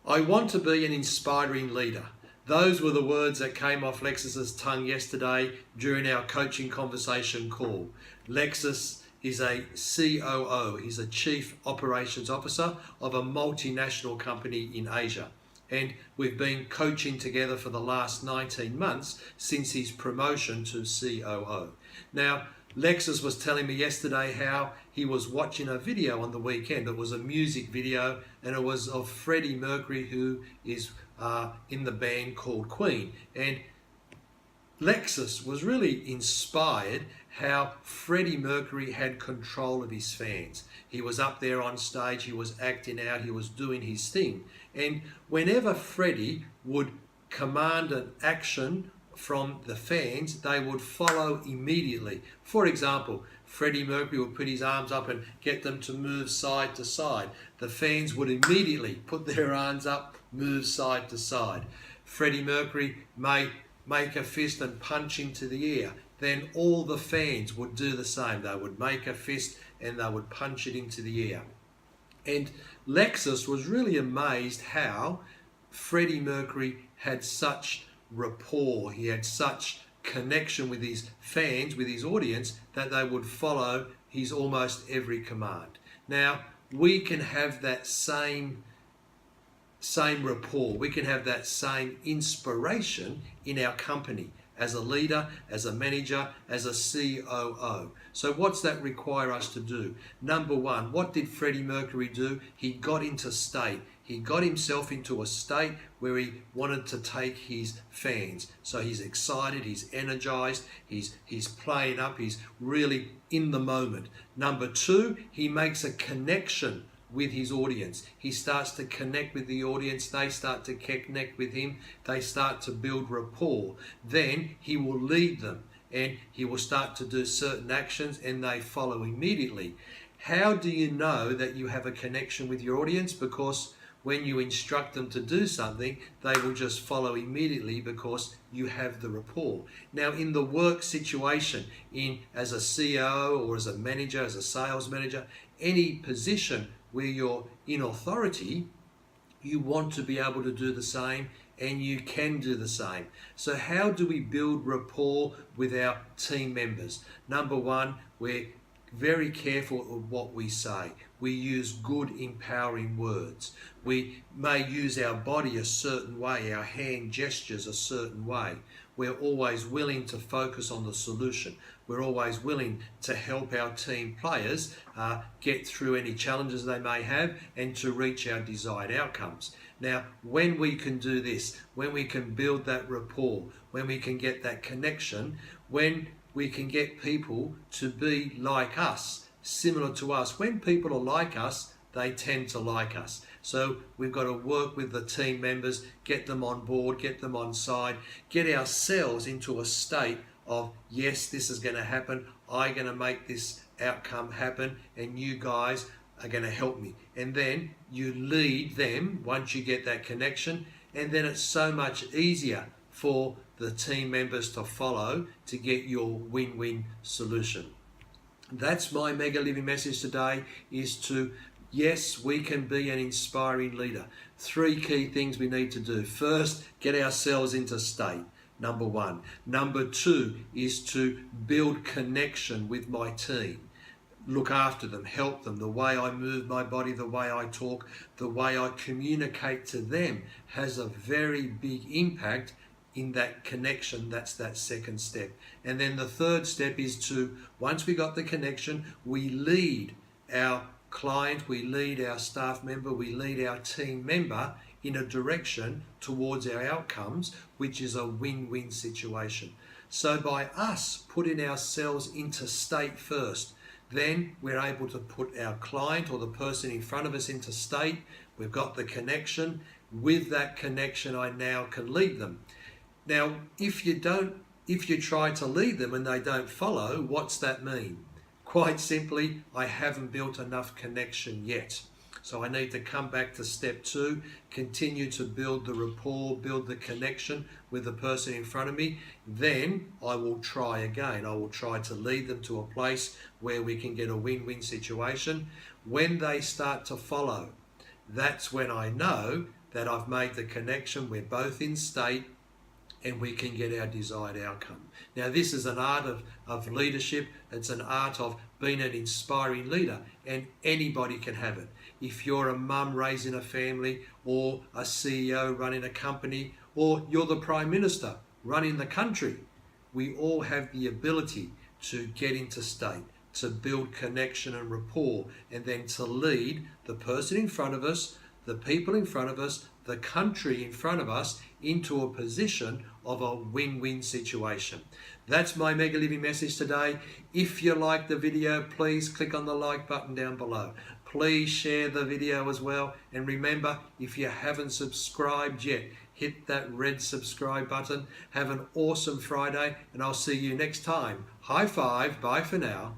I want to be an inspiring leader. Those were the words that came off Lexis's tongue yesterday during our coaching conversation call. Lexis is a COO. He's a Chief Operations Officer of a multinational company in Asia. And we've been coaching together for the last 19 months since his promotion to COO. Now, Lexis was telling me yesterday how he was watching a video on the weekend. It was a music video, and it was of Freddie Mercury, who is in the band called Queen. And Lexis was really inspired how Freddie Mercury had control of his fans. He was up there on stage, he was acting out, he was doing his thing. And whenever Freddie would command an action from the fans, they would follow immediately. For example, Freddie Mercury would put his arms up and get them to move side to side. The fans would immediately put their arms up, move side to side. Freddie Mercury may make a fist and punch into the air. Then all the fans would do the same. They would make a fist and they would punch it into the air. And Lexis was really amazed how Freddie Mercury had such rapport, he had such connection with his fans, with his audience, that they would follow his almost every command. Now, we can have that same rapport, we can have that same inspiration in our company as a leader, as a manager, as a COO. So what's that require us to do? Number one, what did Freddie Mercury do? He got into state. He got himself into a state where he wanted to take his fans. So he's excited, he's energized, he's playing up, he's really in the moment. Number two, he makes a connection with his audience. He starts to connect with the audience, they start to connect with him, they start to build rapport. Then he will lead them and he will start to do certain actions and they follow immediately. How do you know that you have a connection with your audience? Because when you instruct them to do something, they will just follow immediately because you have the rapport. Now, in the work situation, as a CEO or as a manager, as a sales manager, any position where you're in authority, you want to be able to do the same, and you can do the same. So how do we build rapport with our team members? Number one, we're very careful of what we say. We use good, empowering words. We may use our body a certain way, our hand gestures a certain way. We're always willing to focus on the solution. We're always willing to help our team players get through any challenges they may have and to reach our desired outcomes. Now, when we can do this, when we can build that rapport, when we can get that connection, when we can get people to be like us, similar to us. When people are like us, they tend to like us. So we've got to work with the team members, get them on board, get them on side, get ourselves into a state of, yes, this is going to happen. I'm going to make this outcome happen, and you guys are going to help me. And then you lead them once you get that connection, and then it's so much easier for the team members to follow to get your win-win solution. That's my mega living message today, is to, yes, we can be an inspiring leader. 3 key things we need to do. First, get ourselves into state. Number 1. Number 2 is to build connection with my team. Look after them, help them. The way I move my body, the way I talk, the way I communicate to them has a very big impact in that connection. That's that second step. And then the third step is to, once we got the connection, we lead our client, we lead our staff member, we lead our team member in a direction towards our outcomes, which is a win-win situation. So by us putting ourselves into state first, then we're able to put our client or the person in front of us into state. We've got the connection. With that connection, I now can lead them. Now, if you try to lead them and they don't follow, what's that mean? Quite simply, I haven't built enough connection yet. So I need to come back to step 2, continue to build the rapport, build the connection with the person in front of me. Then I will try again. I will try to lead them to a place where we can get a win-win situation. When they start to follow, that's when I know that I've made the connection. We're both in state and we can get our desired outcome. Now, this is an art of leadership. It's an art of being an inspiring leader, and anybody can have it. If you're a mum raising a family, or a CEO running a company, or you're the Prime Minister running the country, we all have the ability to get into state, to build connection and rapport, and then to lead the person in front of us, the people in front of us, the country in front of us into a position of a win-win situation. That's my Mega Living message today. If you like the video, please click on the like button down below. Please share the video as well. And remember, if you haven't subscribed yet, hit that red subscribe button. Have an awesome Friday, and I'll see you next time. High five. Bye for now.